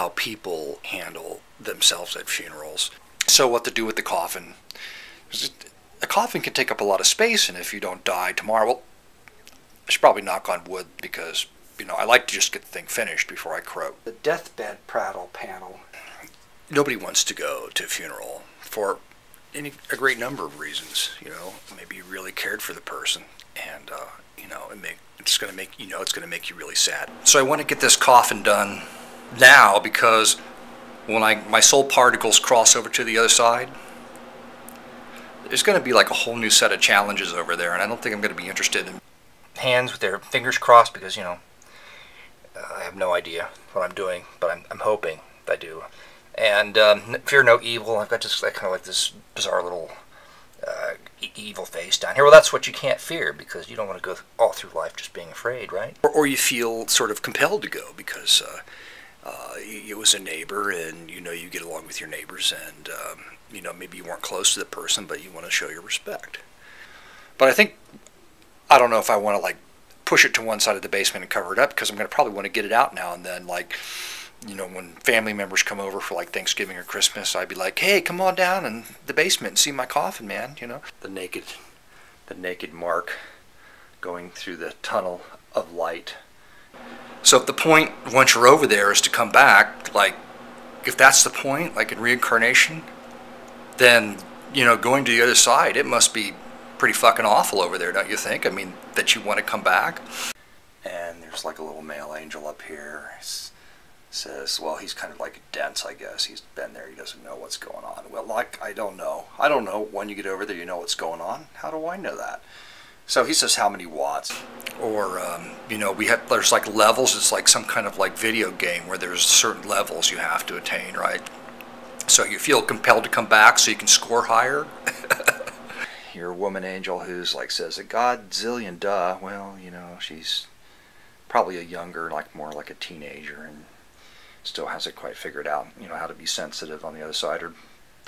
how people handle themselves at funerals. So what to do with the coffin. A coffin can take up a lot of space, and if you don't die tomorrow, well, I should probably knock on wood because, you know, I like to just get the thing finished before I croak. The deathbed prattle panel. Nobody wants to go to a funeral for a great number of reasons. You know, maybe you really cared for the person, and you know, it's going to make you really sad. So I want to get this coffin done now because when my soul particles cross over to the other side, there's going to be like a whole new set of challenges over there, and I don't think I'm going to be interested in hands with their fingers crossed because, you know, I have no idea what I'm doing, but I'm hoping I do. And fear no evil. I've got just kind of like this bizarre little evil face down here. Well, that's what you can't fear because you don't want to go all through life just being afraid, right? Or you feel sort of compelled to go because it was a neighbor, and you know you get along with your neighbors, and you know maybe you weren't close to the person, but you want to show your respect. But I don't know if I want to like push it to one side of the basement and cover it up because I'm going to probably want to get it out now and then, like, you know, when family members come over for like Thanksgiving or Christmas, I'd be like, hey, come on down in the basement and see my coffin, man, you know. The naked mark going through the tunnel of light. So if the point, once you're over there, is to come back, like, if that's the point, like in reincarnation, then, you know, going to the other side, it must be pretty fucking awful over there, don't you think? I mean, that you want to come back. And there's like a little male angel up here. Says, well, he's kind of like dense, I guess. He's been there. He doesn't know what's going on. Well, like, I don't know. I don't know. When you get over there, you know what's going on. How do I know that? So he says, how many watts? Or, you know, there's like levels. It's like some kind of like video game where there's certain levels you have to attain, right? So you feel compelled to come back so you can score higher. Your woman angel who's like says a godzillion duh. Well, you know, she's probably a younger, like more like a teenager, and still hasn't quite figured out, you know, how to be sensitive on the other side, or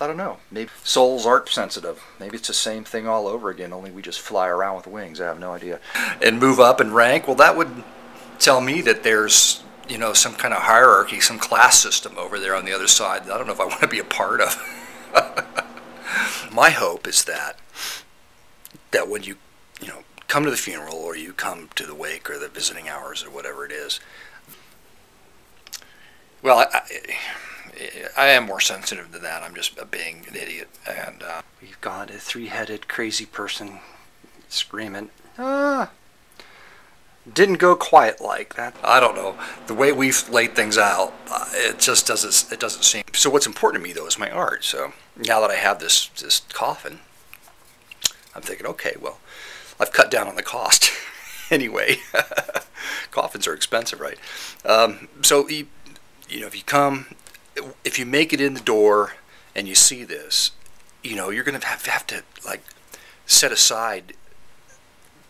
I don't know, maybe souls aren't sensitive. Maybe it's the same thing all over again, only we just fly around with wings. I have no idea. And move up in rank. Well, that would tell me that there's, you know, some kind of hierarchy, some class system over there on the other side that I don't know if I want to be a part of. My hope is that when you know, come to the funeral, or you come to the wake or the visiting hours or whatever it is, well, I am more sensitive to that. I'm just being an idiot. And we've got a three-headed crazy person screaming, didn't go quite like that. I don't know. The way we've laid things out, it just doesn't seem. So what's important to me, though, is my art. So now that I have this coffin, I'm thinking, okay, well, I've cut down on the cost anyway. Coffins are expensive, right? So you know, if you make it in the door and you see this, you know, you're going to have to like set aside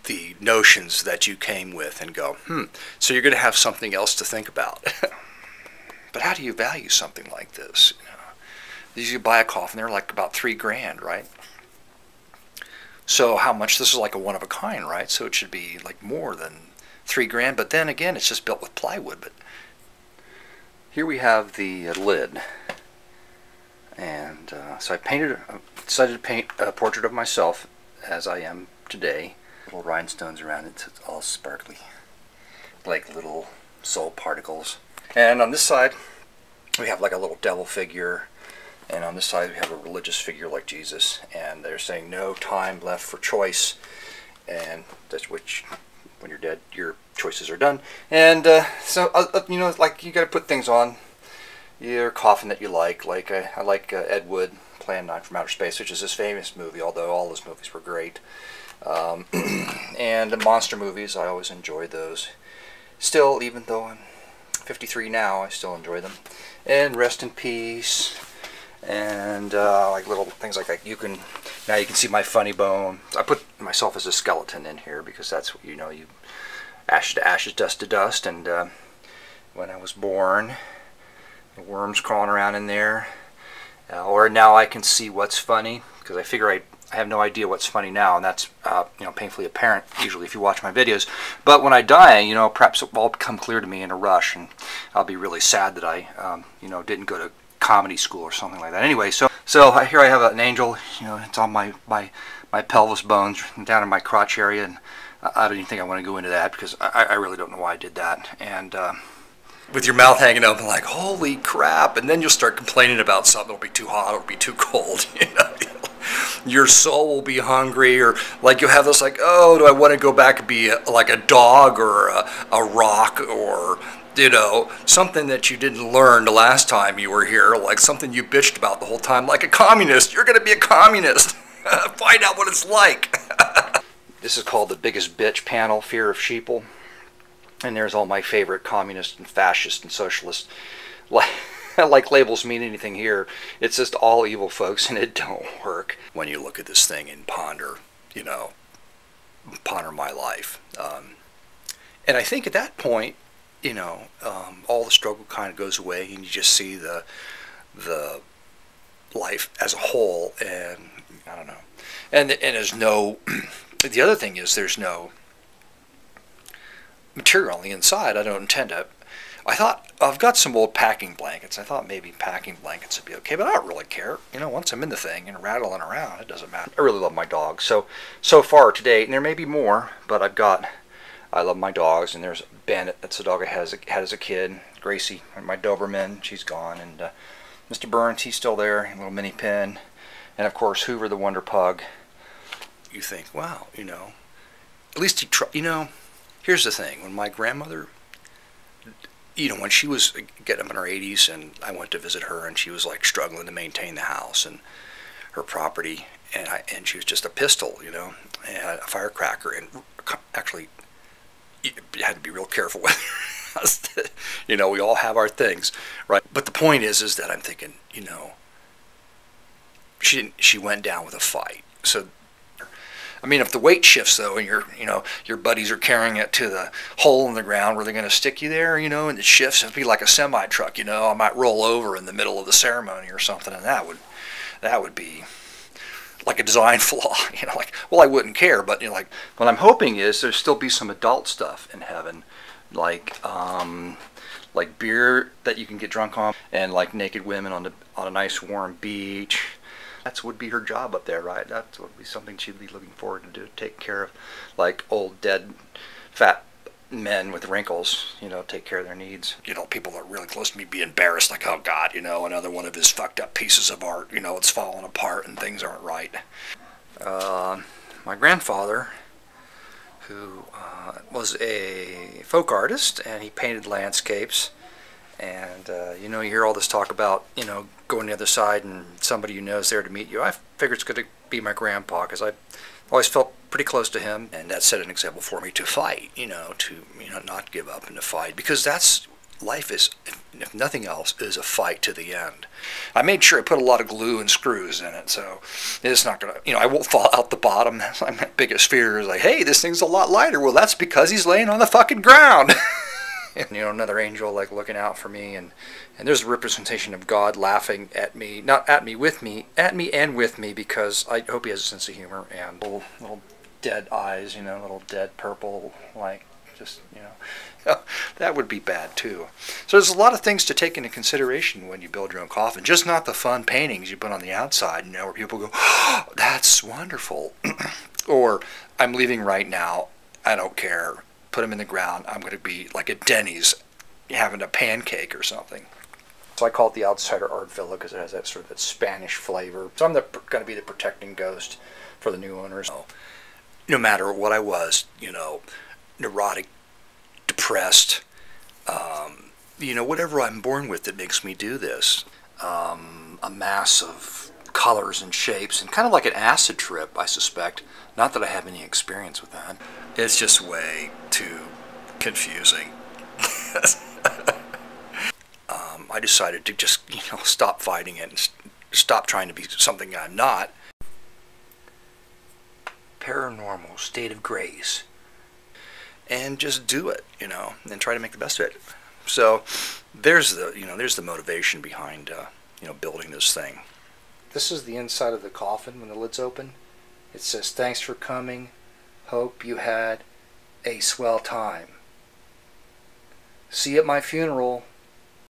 the notions that you came with and go, so you're going to have something else to think about. But how do you value something like this? You know, you buy a coffin, they're like about $3,000, right? So how much? This is like a one of a kind, right? So it should be like more than $3,000. But then again, it's just built with plywood. But here we have the lid, and so I decided to paint a portrait of myself as I am today. Little rhinestones around it, so it's all sparkly, like little soul particles. And on this side, we have like a little devil figure, and on this side we have a religious figure like Jesus. And they're saying no time left for choice, and that's which, when you're dead, your choices are done. And so you know, like, you got to put things on your coffin that you like. Like I like Ed Wood, Plan 9 from Outer Space, which is his famous movie, although all his movies were great. And the monster movies, I always enjoyed those. Still, even though I'm 53 now, I still enjoy them. And Rest in Peace, and like little things like that. Now you can see my funny bone. I put myself as a skeleton in here because that's what, you know, you ashes to ashes, dust to dust. And when I was born, the worms crawling around in there. Or now I can see what's funny, because I figure I have no idea what's funny now, and that's painfully apparent usually if you watch my videos. But when I die, perhaps it will all become clear to me in a rush, and I'll be really sad that I didn't go to comedy school or something like that. Anyway, so here I have an angel. It's on my pelvis bones down in my crotch area, and I don't even think I want to go into that because I really don't know why I did that. And with your mouth hanging open like, holy crap, and then you'll start complaining about something. It'll be too hot, it'll be too cold, Your soul will be hungry, or like you'll have this like, oh, do I want to go back and be like a dog or a rock, or something that you didn't learn the last time you were here, like something you bitched about the whole time, like a communist. You're going to be a communist. Find out what it's like. This is called the Biggest Bitch Panel, Fear of Sheeple. And there's all my favorite communist and fascist and socialist. Like labels mean anything here. It's just all evil folks, and it don't work. When you look at this thing and ponder my life. And I think at that point, all the struggle kind of goes away, and you just see the life as a whole, and I don't know. And there's no, the other thing is there's no material on the inside. I don't intend to. I thought, I've got some old packing blankets. I thought maybe packing blankets would be okay, but I don't really care. Once I'm in the thing and rattling around, it doesn't matter. I really love my dogs. So far to date, and there may be more, but I love my dogs, and there's Bandit. That's the dog I had as a kid. Gracie, my Doberman, she's gone, and Mr. Burns, he's still there, a little mini pin, and of course Hoover, the Wonder Pug. You think, wow, at least he tried. Here's the thing: when my grandmother, when she was getting up in her 80s, and I went to visit her, and she was like struggling to maintain the house and her property, and she was just a pistol, and a firecracker, and actually, you had to be real careful with her. We all have our things, right? But the point is that I'm thinking, she went down with a fight. So, I mean, if the weight shifts though, and your buddies are carrying it to the hole in the ground where they're going to stick you there, and it shifts, it'd be like a semi truck, I might roll over in the middle of the ceremony or something, and that would be like a design flaw, I wouldn't care, but what I'm hoping is there'll still be some adult stuff in heaven, like beer that you can get drunk on, and like naked women on a nice warm beach. That would be her job up there, right? That would be something she'd be looking forward to do, take care of, like old dead fat men with wrinkles, take care of their needs. People that are really close to me be embarrassed, like, oh God, another one of his fucked up pieces of art, it's falling apart and things aren't right. My grandfather, who was a folk artist, and he painted landscapes, and you hear all this talk about, going the other side and somebody you know is there to meet you. I figured it's going to be my grandpa, because I always felt pretty close to him, and that set an example for me to fight, to not give up and to fight, because that's life is, if nothing else, is a fight to the end. I made sure I put a lot of glue and screws in it, so it's not gonna, I won't fall out the bottom. That's my biggest fear is like, hey, this thing's a lot lighter. Well, that's because he's laying on the fucking ground. And, another angel like looking out for me, and there's a representation of God laughing at me, not at me, with me, at me and with me, because I hope he has a sense of humor, and little dead eyes, little dead purple, like, just, that would be bad too. So there's a lot of things to take into consideration when you build your own coffin, just not the fun paintings you put on the outside, where people go, oh, that's wonderful, or I'm leaving right now, I don't care. Put them in the ground, I'm going to be like at Denny's having a pancake or something. So I call it the Outsider Art Villa because it has that sort of that Spanish flavor. So I'm going to be the protecting ghost for the new owners. No matter what I was, neurotic, depressed, whatever I'm born with that makes me do this. A mass of colors and shapes, and kind of like an acid trip, I suspect. Not that I have any experience with that. It's just way too confusing. I decided to just, stop fighting it and stop trying to be something I'm not. Paranormal state of grace. And just do it, and try to make the best of it. So there's the motivation behind, building this thing. This is the inside of the coffin when the lid's open. It says, "Thanks for coming. Hope you had a swell time. See you at my funeral."